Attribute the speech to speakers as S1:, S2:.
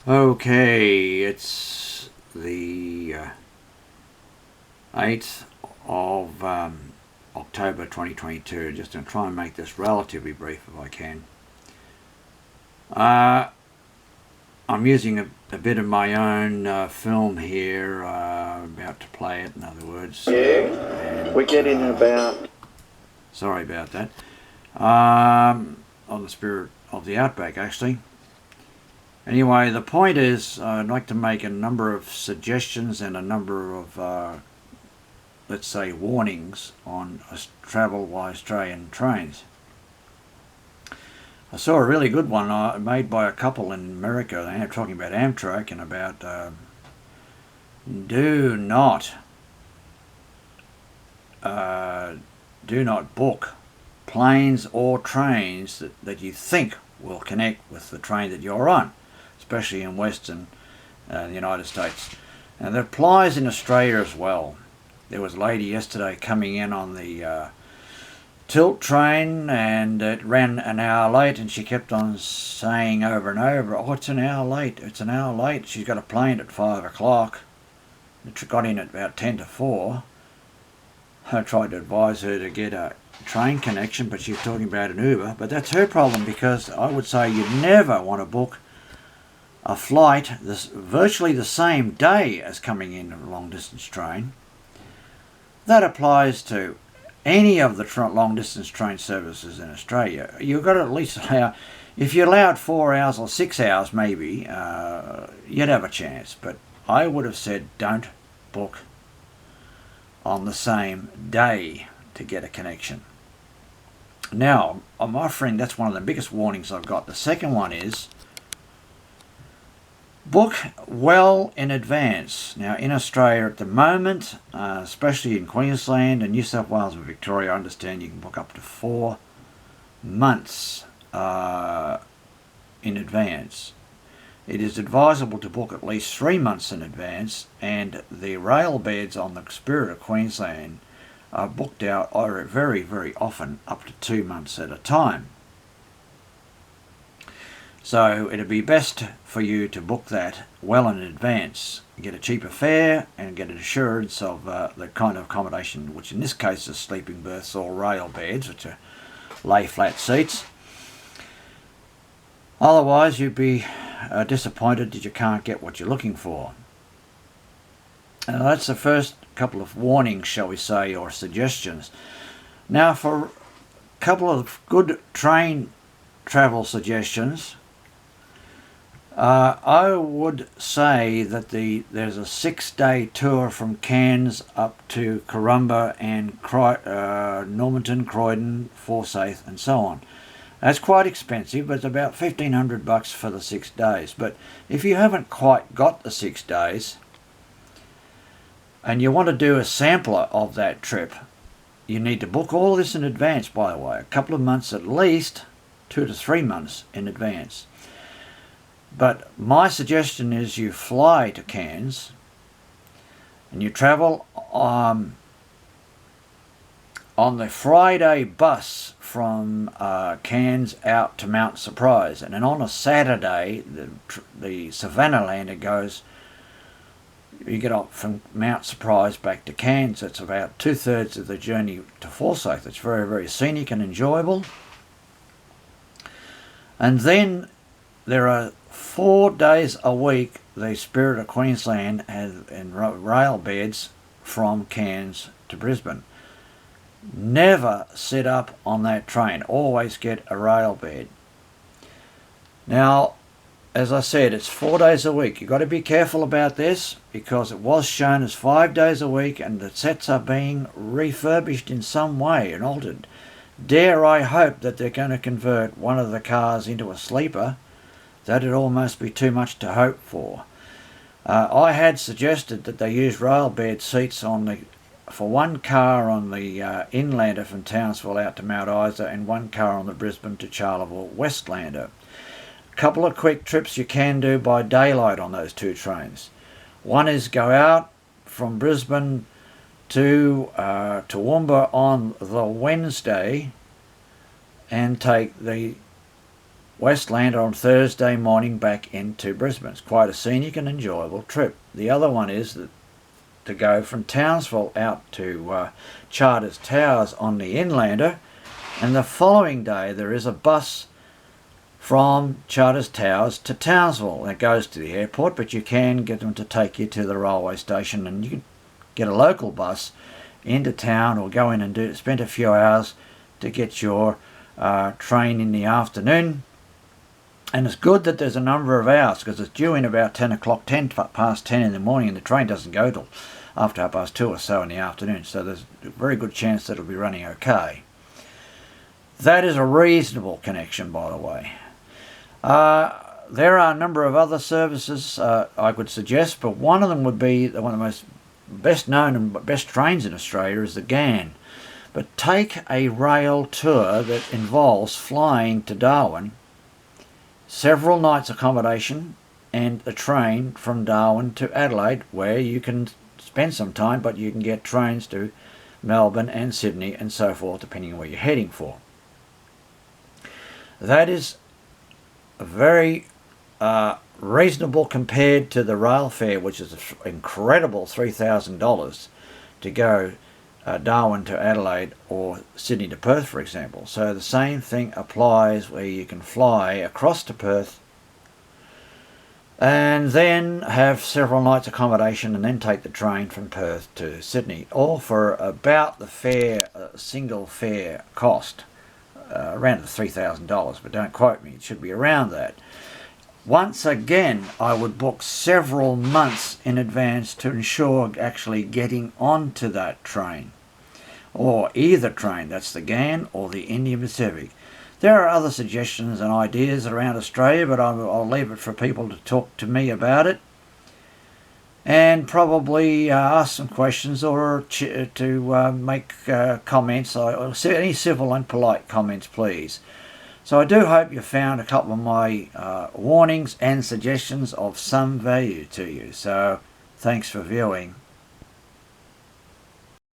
S1: Okay, it's the 8th of October 2022. Just going to try and make this relatively brief if I can. I'm using a bit of my own film here, about to play it, in other words.
S2: We're getting about...
S1: Sorry about that. On the spirit of the outback, actually. Anyway, the point is, I'd like to make a number of suggestions and a number of, let's say, warnings on travel by Australian trains. I saw a really good one made by a couple in America. They were talking about Amtrak and about do not book planes or trains that you think will connect with the train that you're on, especially in Western the United States. And that applies in Australia as well. There was a lady yesterday coming in on the Tilt train, and it ran an hour late, and she kept on saying over and over, "Oh, it's an hour late, it's an hour late." She's got a plane at 5 o'clock. It got in at about 10 to 4. I tried to advise her to get a train connection, but she's talking about an Uber. But that's her problem, because I would say you never want to book a flight virtually the same day as coming in a long distance train. That applies to any of the long distance train services in Australia. You've got to at least allow, if you allowed 4 hours or 6 hours maybe, you'd have a chance. But I would have said don't book on the same day to get a connection. Now, I'm offering, that's one of the biggest warnings I've got. The second one is book well in advance. Now, in Australia at the moment, especially in Queensland and New South Wales and Victoria, I understand you can book up to 4 months in advance. It is advisable to book at least 3 months in advance, and the rail beds on the Spirit of Queensland are booked out very, very often up to 2 months at a time. So it'd be best for you to book that well in advance, get a cheaper fare and get an assurance of the kind of accommodation, which in this case is sleeping berths or rail beds, which are lay flat seats. Otherwise you'd be disappointed that you can't get what you're looking for. Now that's the first couple of warnings, shall we say, or suggestions. Now for a couple of good train travel suggestions, I would say that there's a 6-day tour from Cairns up to Corumba and Normanton, Croydon, Forsyth and so on. That's quite expensive, but it's about $1,500 for the 6 days. But if you haven't quite got the 6 days and you want to do a sampler of that trip, you need to book all this in advance, by the way, a couple of months at least, 2 to 3 months in advance. But my suggestion is you fly to Cairns and you travel on the Friday bus from Cairns out to Mount Surprise, and then on a Saturday the Savannah lander goes, you get off from Mount Surprise back to Cairns. It's about 2/3 of the journey to Forsyth. It's very, very scenic and enjoyable. And then there are 4 days a week the Spirit of Queensland has in rail beds from Cairns to Brisbane. Never sit up on that train. Always get a rail bed. Now, as I said, it's 4 days a week. You've got to be careful about this, because it was shown as 5 days a week and the sets are being refurbished in some way and altered. Dare I hope that they're going to convert one of the cars into a sleeper. That'd almost be too much to hope for. I had suggested that they use rail bed seats for one car on the Inlander from Townsville out to Mount Isa, and one car on the Brisbane to Charleville Westlander. A couple of quick trips you can do by daylight on those 2 trains. One is go out from Brisbane to Toowoomba on the Wednesday and take the Westlander on Thursday morning back into Brisbane. It's quite a scenic and enjoyable trip. The other one is that to go from Townsville out to Charters Towers on the Inlander, and the following day there is a bus from Charters Towers to Townsville. It goes to the airport, but you can get them to take you to the railway station, and you can get a local bus into town or go in and spend a few hours to get your train in the afternoon. And it's good that there's a number of hours, because it's due in about 10 o'clock, 10 past 10 in the morning, and the train doesn't go till after 2:30 or so in the afternoon, so there's a very good chance that it'll be running okay. That is a reasonable connection, by the way. There are a number of other services I could suggest, but one of them would be one of the most best known and best trains in Australia is the GAN. But take a rail tour that involves flying to Darwin, several nights accommodation, and a train from Darwin to Adelaide, where you can spend some time, but you can get trains to Melbourne and Sydney and so forth, depending on where you're heading for. That is very reasonable compared to the rail fare, which is an incredible $3,000 to go Darwin to Adelaide or Sydney to Perth, for example. So the same thing applies where you can fly across to Perth and then have several nights accommodation and then take the train from Perth to Sydney, all for about the single fare cost, around the $3,000, but don't quote me, it should be around that. Once again, I would book several months in advance to ensure actually getting onto that train, or either train, that's the GAN or the Indian Pacific. There are other suggestions and ideas around Australia, but I'll leave it for people to talk to me about it, and probably ask some questions or to make comments, or any civil and polite comments, please. So I do hope you found a couple of my warnings and suggestions of some value to you. So thanks for viewing.